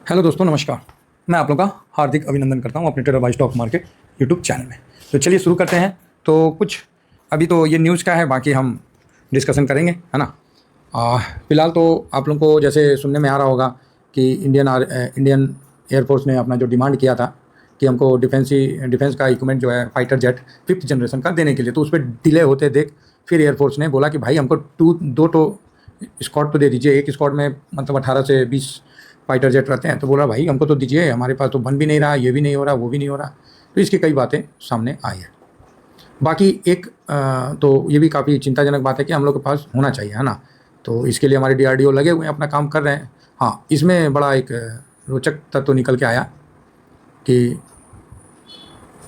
Hello दोस्तों, नमस्कार। मैं आप लोगों का हार्दिक अभिनंदन करता हूं अपने trader by stock market YouTube channel में। तो चलिए शुरू करते हैं। तो कुछ अभी तो ये न्यूज़ का है, बाकी हम डिस्कशन करेंगे, है ना। फ़िलहाल तो आप लोगों को जैसे सुनने में आ रहा होगा कि इंडियन एयरफोर्स ने अपना जो डिमांड किया था कि हमको डिफेंस का इक्विपमेंट जो है फाइटर जेट 5th जनरेशन का देने के लिए, तो उस पर डिले होते देख फिर एयरफोर्स ने बोला कि भाई हमको दो तो स्क्वाड तो दे दीजिए। एक स्क्वाड में मतलब 18 से 20 फाइटर जेट रहते हैं, तो बोला भाई हमको तो दीजिए, हमारे पास तो बन भी नहीं रहा, ये भी नहीं हो रहा, वो भी नहीं हो रहा। तो इसकी कई बातें सामने आई है। बाकी एक तो ये भी काफ़ी चिंताजनक बात है कि हम लोग के पास होना चाहिए, है ना। तो इसके लिए हमारे डीआरडीओ लगे हुए हैं, अपना काम कर रहे हैं। हाँ, इसमें बड़ा एक रोचक तत्व निकल के आया कि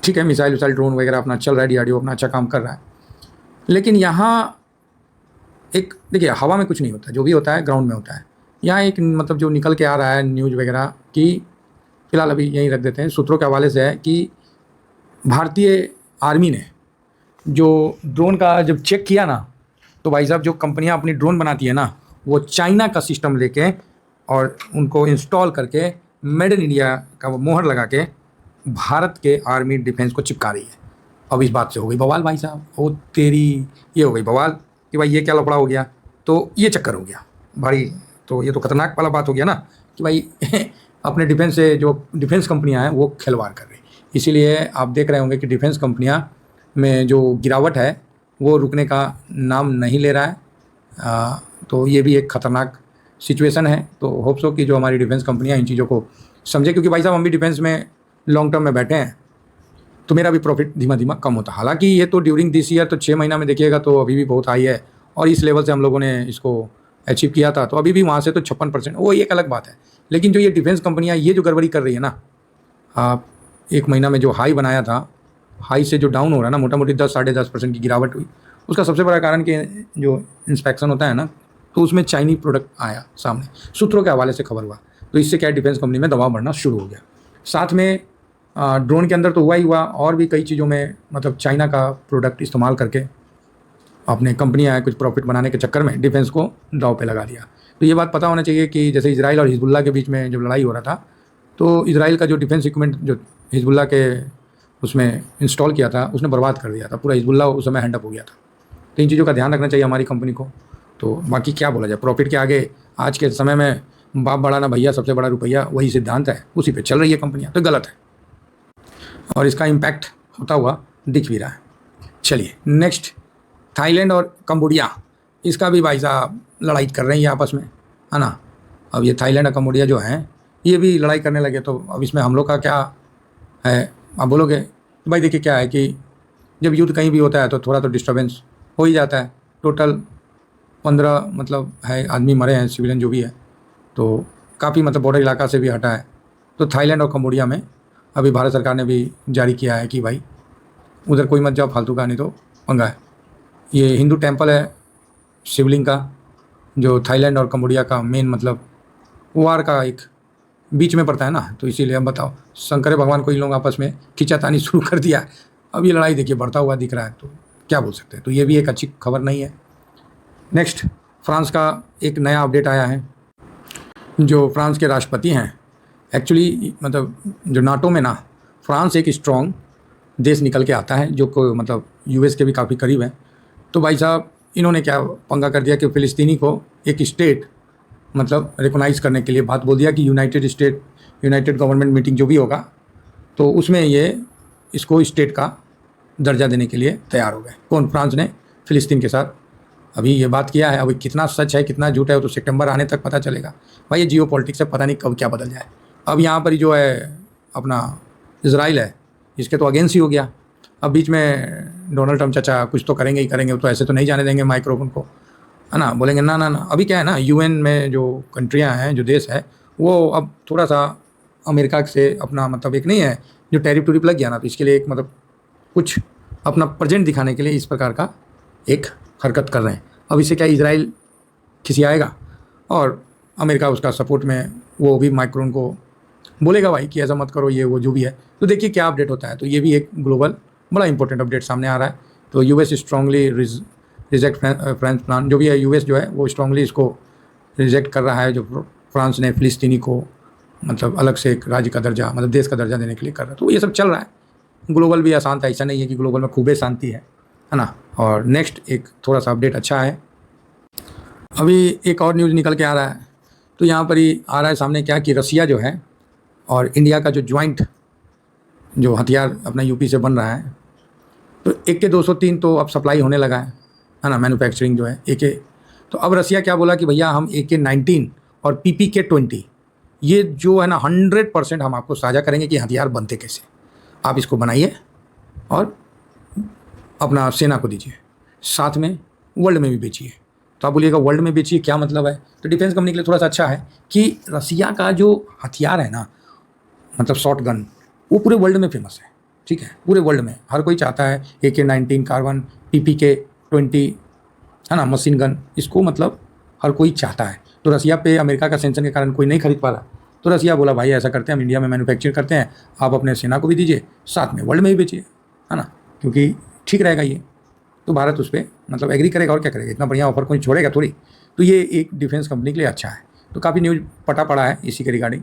ठीक है, मिसाइल विसाइल ड्रोन वगैरह अपना चल रहा है, डीआरडीओ अपना अच्छा काम कर रहा है, लेकिन यहाँ एक देखिए, हवा में कुछ नहीं होता, जो भी होता है ग्राउंड में होता है। यहाँ एक मतलब जो निकल के आ रहा है न्यूज़ वगैरह कि फ़िलहाल अभी यहीं रख देते हैं, सूत्रों के हवाले से है कि भारतीय आर्मी ने जो ड्रोन का जब चेक किया ना, तो भाई साहब जो कंपनियां अपनी ड्रोन बनाती है ना, वो चाइना का सिस्टम लेके और उनको इंस्टॉल करके मेड इन इंडिया का वो मोहर लगा के भारत के आर्मी डिफेंस को चिपका रही है। अब इस बात से हो गई बवाल भाई साहब, ओ तेरी, ये हो गई बवाल कि भाई ये क्या लफड़ा हो गया। तो ये चक्कर हो गया भाई। तो ये तो खतरनाक वाला बात हो गया ना कि भाई अपने डिफेंस से जो डिफेंस कंपनियां हैं वो खिलवाड़ कर रही। इसीलिए आप देख रहे होंगे कि डिफेंस कंपनियां में जो गिरावट है वो रुकने का नाम नहीं ले रहा है। तो ये भी एक खतरनाक सिचुएशन है। तो होप्स हो कि जो हमारी डिफेंस कंपनियां इन चीज़ों को समझे, क्योंकि भाई साहब हम भी डिफेंस में लॉन्ग टर्म में बैठे हैं, तो मेरा भी प्रॉफिट धीमा धीमा कम होता है। हालांकि ये तो ड्यूरिंग दिस ईयर तो 6 महीना में देखिएगा तो अभी भी बहुत हाई है, और इस लेवल से हम लोगों ने इसको अचीव किया था, तो अभी भी वहाँ से तो 56%, वो एक अलग बात है। लेकिन जो ये डिफेंस कंपनियाँ ये जो गड़बड़ी कर रही है ना, आप 1 महीना में जो हाई बनाया था, हाई से जो डाउन हो रहा है ना, मोटा मोटी 10-10.5% की गिरावट हुई। उसका सबसे बड़ा कारण कि जो इंस्पेक्शन होता है ना, तो उसमें चाइनीज प्रोडक्ट आया सामने, सूत्रों के हवाले से खबर हुआ। तो इससे क्या डिफेंस कंपनी में दबाव बढ़ना शुरू हो गया। साथ में ड्रोन के अंदर तो हुआ ही हुआ, और भी कई चीज़ों में मतलब चाइना का प्रोडक्ट इस्तेमाल करके अपने कंपनियाँ कुछ प्रॉफिट बनाने के चक्कर में डिफेंस को दाव पे लगा दिया। तो ये बात पता होना चाहिए कि जैसे इजराइल और हिजबुल्लाह के बीच में जब लड़ाई हो रहा था, तो इजराइल का जो डिफेंस इक्विपमेंट जो हिजबुल्लाह के उसमें इंस्टॉल किया था, उसने बर्बाद कर दिया था पूरा। हिजबुल्लाह उस समय हैंड अप हो गया था। तो इन चीज़ों का ध्यान रखना चाहिए हमारी कंपनी को। तो बाकी क्या बोला जाए, प्रॉफिट के आगे आज के समय में बाप बड़ा ना भैया, सबसे बड़ा रुपया, वही सिद्धांत है, उसी पे चल रही है कंपनियां। तो गलत है, और इसका इम्पैक्ट होता हुआ दिख भी रहा है। चलिए नेक्स्ट, थाईलैंड और कंबोडिया, इसका भी भाई साहब लड़ाई कर रहे हैं आपस में, है ना। अब ये थाईलैंड और कंबोडिया जो हैं, ये भी लड़ाई करने लगे, तो अब इसमें हम लोग का क्या है आप बोलोगे। तो भाई देखिए क्या है कि जब युद्ध कहीं भी होता है तो थोड़ा तो डिस्टर्बेंस हो ही जाता है। टोटल 15 मतलब है आदमी मरे हैं, सिविलियन जो भी है, तो काफ़ी मतलब बॉर्डर इलाका से भी हटा है। तो थाईलैंड और कंबोडिया में अभी भारत सरकार ने भी जारी किया है कि भाई उधर कोई मत जाओ फालतू का, नहीं तो पंगा है। ये हिंदू टेम्पल है शिवलिंग का, जो थाईलैंड और कंबोडिया का मेन मतलब वार का एक बीच में पड़ता है ना। तो इसीलिए अब बताओ, शंकर भगवान को इन लोग आपस में खींचातानी शुरू कर दिया है। अब ये लड़ाई देखिए बढ़ता हुआ दिख रहा है, तो क्या बोल सकते हैं। तो ये भी एक अच्छी खबर नहीं है। नेक्स्ट, फ्रांस का एक नया अपडेट आया है। जो फ्रांस के राष्ट्रपति हैं, एक्चुअली मतलब जो नाटो में ना, फ्रांस एक स्ट्रॉन्ग देश निकल के आता है, जो को मतलब यूएस के भी काफ़ी करीब है। तो भाई साहब इन्होंने क्या पंगा कर दिया कि फ़िलिस्तीनी को एक स्टेट मतलब रिकॉग्नाइज़ करने के लिए बात बोल दिया कि यूनाइटेड गवर्नमेंट मीटिंग जो भी होगा, तो उसमें ये इसको स्टेट का दर्जा देने के लिए तैयार हो गए। कौन? फ्रांस ने फ़िलिस्तीन के साथ अभी ये बात किया है। अभी कितना सच है कितना झूठ है वो तो सितंबर आने तक पता चलेगा। भाई ये जियो पॉलिटिक्स है, पता नहीं कब क्या बदल जाए। अब यहाँ पर जो है अपना इजराइल है, इसके तो अगेंस्ट ही हो गया। अब बीच में डोनाल्ड ट्रम्प चाचा कुछ तो करेंगे ही करेंगे, तो ऐसे तो नहीं जाने देंगे माइक्रोफोन को, है ना। बोलेंगे ना ना ना। अभी क्या है ना, यूएन में जो कंट्रियाँ हैं, जो देश है, वो अब थोड़ा सा अमेरिका से अपना मतलब एक नहीं है, जो टैरिफ टूरिफ लग गया ना, तो इसके लिए एक मतलब कुछ अपना प्रेजेंट दिखाने के लिए इस प्रकार का एक हरकत कर रहे हैं। अब इससे क्या इजराइल खिसियाएगा और अमेरिका उसका सपोर्ट में वो भी माइक्रोन को बोलेगा भाई कि ऐसा मत करो, ये वो जो भी है। तो देखिए क्या अपडेट होता है। तो ये भी एक ग्लोबल बड़ा इंपॉर्टेंट अपडेट सामने आ रहा है। तो US strongly reject France plan जो भी है, यूएस जो है वो स्ट्रांगली इसको रिजेक्ट कर रहा है, जो फ्रांस ने फ़िलिस्तीनी को मतलब अलग से एक राज्य का दर्जा, मतलब देश का दर्जा देने के लिए कर रहा है। तो ये सब चल रहा है। ग्लोबल भी अशांत है, ऐसा नहीं है कि ग्लोबल में खूबे शांति है ना। और नेक्स्ट एक थोड़ा सा अपडेट अच्छा है, अभी एक और न्यूज़ निकल के आ रहा है। तो यहाँ पर ही आ रहा है सामने क्या कि रसिया जो है और इंडिया का जो ज्वाइंट जो हथियार अपना यूपी से बन रहा है, तो AK 203 तो अब सप्लाई होने लगा है ना, मैन्युफैक्चरिंग जो है AK। तो अब रसिया क्या बोला कि भैया हम AK 19 और PPK 20 ये जो है ना 100% हम आपको साझा करेंगे कि हथियार बनते कैसे, आप इसको बनाइए और अपना सेना को दीजिए, साथ में वर्ल्ड में भी बेचिए। तो आप बोलिएगा वर्ल्ड में बेचिए क्या मतलब है? तो डिफेंस कंपनी के लिए थोड़ा सा अच्छा है कि रसिया का जो हथियार है ना, मतलब शॉर्ट गन, वो पूरे वर्ल्ड में फेमस है। ठीक है, पूरे वर्ल्ड में हर कोई चाहता है AK 19 कार्बन, PPK 20 है ना, मशीन गन, इसको मतलब हर कोई चाहता है। तो रसिया पे अमेरिका का सेंक्शन के कारण कोई नहीं खरीद पा रहा। तो रसिया बोला भाई ऐसा करते हैं, हम इंडिया में मैन्युफैक्चर करते हैं, आप अपने सेना को भी दीजिए, साथ में वर्ल्ड में भी बेचिए, है ना, क्योंकि ठीक रहेगा ये। तो भारत उस पर मतलब एग्री करेगा और क्या करेगा, इतना बढ़िया ऑफर कोई छोड़ेगा थोड़ी। तो ये एक डिफेंस कंपनी के लिए अच्छा है। तो काफ़ी न्यूज़ पटा पड़ा है इसी के रिगार्डिंग,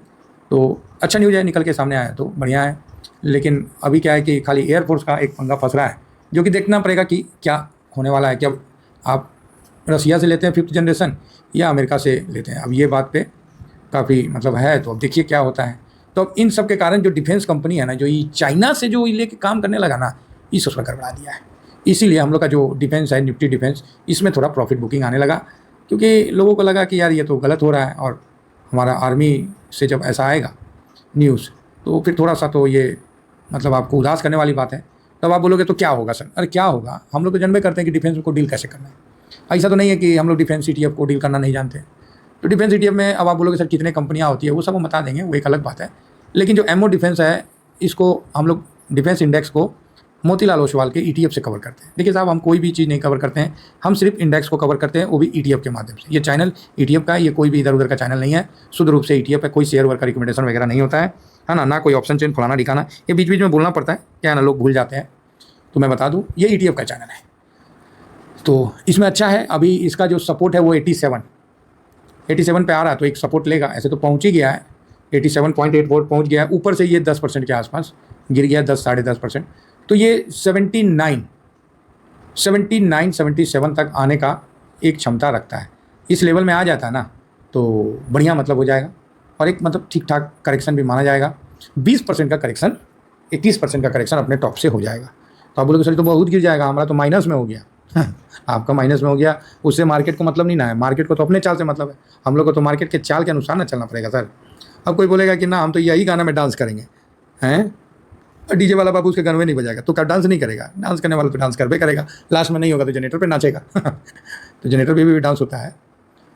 तो अच्छा न्यूज़ है, निकल के सामने आया तो बढ़िया है। लेकिन अभी क्या है कि खाली एयरफोर्स का एक पंगा फंस रहा है, जो कि देखना पड़ेगा कि क्या होने वाला है, क्या आप रसिया से लेते हैं 5th जनरेशन या अमेरिका से लेते हैं। अब ये बात पे काफ़ी मतलब है, तो अब देखिए क्या होता है। तो अब इन सब के कारण जो डिफेंस कंपनी है ना, जो ये चाइना से जो लेके काम करने लगा ना, इस उसमें गड़बड़ा दिया है। इसीलिए हम लोग का जो डिफेंस है, निफ्टी डिफेंस, इसमें थोड़ा प्रॉफिट बुकिंग आने लगा, क्योंकि लोगों को लगा कि यार ये तो गलत हो रहा है। और हमारा आर्मी से जब ऐसा आएगा न्यूज़, तो फिर थोड़ा सा तो ये मतलब आपको उदास करने वाली बात है। तब आप बोलोगे तो क्या होगा सर? अरे क्या होगा, हम लोग तो जानबे करते हैं कि डिफेंस को डील कैसे करना है। ऐसा तो नहीं है कि हम लोग डिफेंस ETF को डील करना नहीं जानते। तो डिफेंस ETF में अब आप बोलोगे सर कितने कंपनियाँ होती है, वो सब हम बता देंगे, वो एक अलग बात है। लेकिन जो एमओ डिफेंस है, इसको हम लोग डिफेंस इंडेक्स को मोतीलाल ओसवाल के ETF से कवर करते हैं। देखिए साहब, हम कोई भी चीज़ नहीं कवर करते हैं, हम सिर्फ इंडेक्स को कवर करते हैं, वो भी ETF के माध्यम से। ये चैनल ETF का है, ये कोई भी इधर उधर का चैनल नहीं है, शुद्ध रूप से ETF है। कोई शेयर वर्क का रिकमेंडेशन वगैरह नहीं होता है ना, ना कोई ऑप्शन चेन फलाना दिखाना, ये बीच बीच में बोलना पड़ता है, क्या ना लोग भूल जाते हैं। तो मैं बता दूँ, ये ETF का चैनल है। तो इसमें अच्छा है, अभी इसका जो सपोर्ट है वो 87 पे आ रहा है, तो एक सपोर्ट लेगा। ऐसे तो पहुँच ही गया है, 87.84 पहुँच गया है। ऊपर से ये 10% के आसपास गिर गया, 10 साढ़े 10%। तो ये 79 77 तक आने का एक क्षमता रखता है। इस लेवल में आ जाता है ना, तो बढ़िया मतलब हो जाएगा, और एक मतलब ठीक ठाक करेक्शन भी माना जाएगा। 20% का करेक्शन, 21% का करेक्शन अपने टॉप से हो जाएगा। तो आप बोलोगे सर तो बहुत गिर जाएगा, हमारा तो माइनस में हो गया। आपका माइनस में हो गया, उससे मार्केट को मतलब नहीं ना है, मार्केट को तो अपने चाल से मतलब है। हम लोग को तो मार्केट के चाल के अनुसार ना चलना पड़ेगा सर। अब कोई बोलेगा कि ना हम तो यही गाना में डांस करेंगे, हैं डीजे वाला बाबू उसके गाने में नहीं बजाएगा, तो क्या डांस नहीं करेगा? डांस करने वाला तो डांस कर भी करेगा, लास्ट में नहीं होगा तो जनरेटर पे नाचेगा। तो जनरेटर पे भी डांस होता है।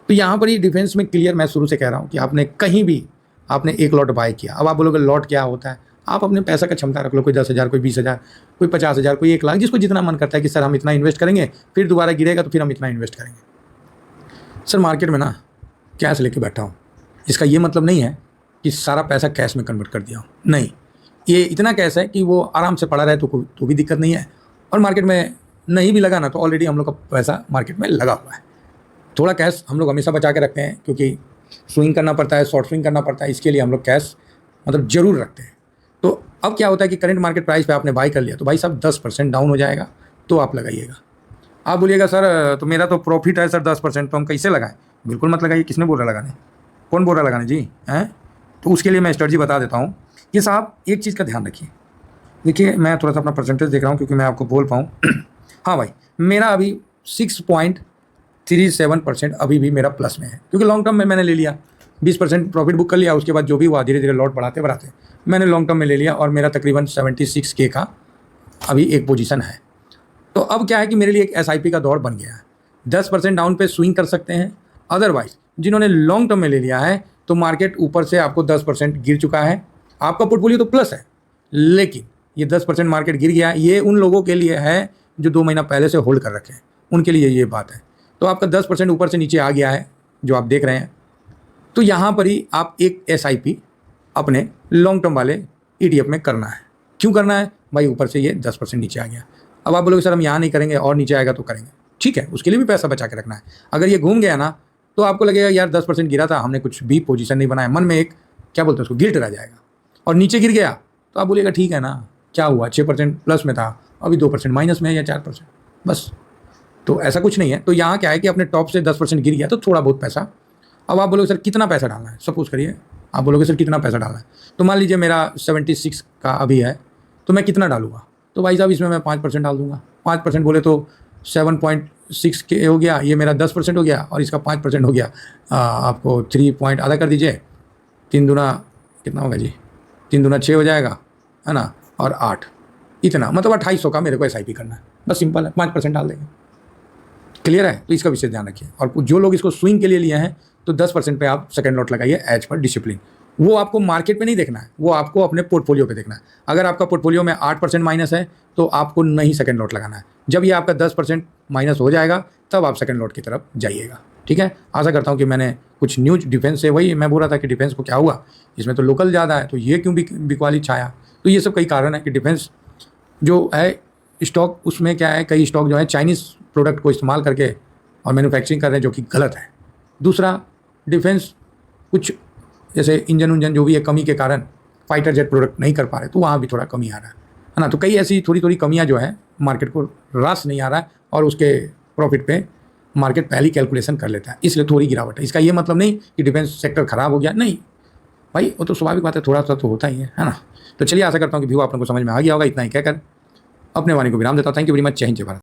तो यहाँ पर ही डिफेंस में क्लियर मैं शुरू से कह रहा हूँ कि आपने कहीं भी आपने एक लॉट बाय किया। अब आप बोलोगे लॉट क्या होता है? आप अपने पैसा का क्षमता रख लो, कोई 10,000, कोई 20,000, कोई 50,000, कोई 1 लाख, जिसको जितना मन करता है कि सर हम इतना इन्वेस्ट करेंगे, फिर दोबारा गिरेगा तो फिर हम इतना इन्वेस्ट करेंगे। सर मार्केट में ना कैश लेके बैठा हूँ, इसका ये मतलब नहीं है कि सारा पैसा कैश में कन्वर्ट कर दिया हूँ, नहीं। ये इतना कैश है कि वो आराम से पड़ा रहे तो भी दिक्कत नहीं है, और मार्केट में नहीं भी लगा ना तो ऑलरेडी हम लोग का पैसा मार्केट में लगा हुआ है। थोड़ा कैश हम लोग हमेशा बचा के रखते हैं, क्योंकि स्विंग करना पड़ता है, शॉर्ट स्विंग करना पड़ता है, इसके लिए हम लोग कैश मतलब ज़रूर रखते हैं। तो अब क्या होता है कि करंट मार्केट प्राइस पे आपने बाई कर लिया, तो भाई साहब 10% डाउन हो जाएगा तो आप लगाइएगा। आप बोलिएगा सर तो मेरा तो प्रॉफिट है सर 10%, तो हम कैसे लगाएं? बिल्कुल मत लगाइए। किसने बोल रहा लगाने? कौन बोल रहा लगाने जी? हैं? तो उसके लिए मैं स्ट्रेटजी बता देता हूँ कि साहब एक चीज़ का ध्यान रखिए। देखिए मैं थोड़ा सा अपना परसेंटेज देख रहा हूँ, क्योंकि मैं आपको बोल पाऊँ। हाँ भाई, मेरा अभी 6.37% अभी भी मेरा प्लस में है, क्योंकि लॉन्ग टर्म में मैंने ले लिया, 20% प्रॉफिट बुक कर लिया। उसके बाद जो भी हुआ धीरे धीरे लॉट बढ़ाते बढ़ाते मैंने लॉन्ग टर्म में ले लिया, और मेरा तकरीबन 76K का अभी एक पोजीशन है। तो अब क्या है कि मेरे लिए एक SIP का दौर बन गया है। 10% डाउन पे स्विंग कर सकते हैं। अदरवाइज जिन्होंने लॉन्ग टर्म में ले लिया है, तो मार्केट ऊपर से आपको 10% गिर चुका है, आपका पोर्टफोलियो तो प्लस है, लेकिन ये 10% मार्केट गिर गया, ये उन लोगों के लिए है जो 2 महीना पहले से होल्ड कर रखे हैं, उनके लिए ये बात है। तो आपका 10% ऊपर से नीचे आ गया है जो आप देख रहे हैं। तो यहाँ पर ही आप एक SIP अपने लॉन्ग टर्म वाले ETF में करना है। क्यों करना है भाई? ऊपर से ये 10% नीचे आ गया। अब आप बोलोगे सर हम यहाँ नहीं करेंगे और नीचे आएगा तो करेंगे, ठीक है, उसके लिए भी पैसा बचा के रखना है। अगर ये घूम गया ना, तो आपको लगेगा यार 10% गिरा था, हमने कुछ भी पोजीशन नहीं बनाया, मन में एक क्या बोलते हैं उसको, गिल्ट रह जाएगा। और नीचे गिर गया तो आप बोलिएगा ठीक है ना, क्या हुआ, 6% प्लस में था, अभी 2% माइनस में है या 4%, बस। तो ऐसा कुछ नहीं है। तो यहाँ क्या है कि अपने टॉप से 10% गिर गया तो थोड़ा बहुत पैसा। अब आप बोलोगे सर कितना पैसा डालना है, सपोज करिए आप बोलोगे सर कितना पैसा डालना है, तो मान लीजिए मेरा 76 का अभी है, तो मैं कितना डालूंगा, तो भाई साहब इसमें मैं 5% डाल दूंगा। 5% बोले तो 7.6 के हो गया, ये मेरा 10% हो गया और इसका 5% हो गया, आपको 3 पॉइंट आधा कर दीजिए, 3 दूना कितना होगा जी, 3 दूना 6 हो जाएगा, है ना, और 8, इतना मतलब 2800 का मेरे को SIP करना है, बस सिंपल है, 5% डाल देंगे। क्लियर है? तो इसका विशेष ध्यान रखिए। और जो लोग इसको स्विंग के लिए लिए हैं तो 10% पे आप सेकंड लॉट लगाइए एज पर डिसिप्लिन। वो आपको मार्केट पे नहीं देखना है, वो आपको अपने पोर्टफोलियो पे देखना है। अगर आपका पोर्टफोलियो में 8% माइनस है तो आपको नहीं सेकंड लॉट लगाना है। जब ये आपका 10% माइनस हो जाएगा तब आप सेकंड लॉट की तरफ जाइएगा। ठीक है, आशा करता हूँ कि मैंने कुछ न्यूज डिफेंस से, वही मैं बोल रहा था कि डिफेंस को क्या हुआ, इसमें तो लोकल ज़्यादा है तो ये क्यों बिकवाली छाया, तो ये सब कई कारण है कि डिफेंस जो है स्टॉक, उसमें क्या है, कई स्टॉक जो है चाइनीज़ प्रोडक्ट को इस्तेमाल करके और मैन्युफैक्चरिंग कर रहे हैं जो कि गलत है। दूसरा, डिफेंस कुछ जैसे इंजन उंजन जो भी है कमी के कारण फाइटर जेट प्रोडक्ट नहीं कर पा रहे, तो वहाँ भी थोड़ा कमी आ रहा है ना। तो कई ऐसी थोड़ी थोड़ी कमियाँ जो है मार्केट को रास नहीं आ रहा है और उसके प्रॉफिट पे मार्केट पहली कैलकुलेशन कर लेता है, इसलिए थोड़ी गिरावट है। इसका ये मतलब नहीं कि डिफेंस सेक्टर खराब हो गया, नहीं भाई, वो तो स्वाभाविक बात है, थोड़ा सा तो होता ही है ना। तो चलिए, आशा करता हूँ कि व्यू आप लोगों को समझ में आ गया होगा। इतना ही कहकर अपने वाणी को विराम देता हूँ। Thank you very much. जय हिंद, जय भारत।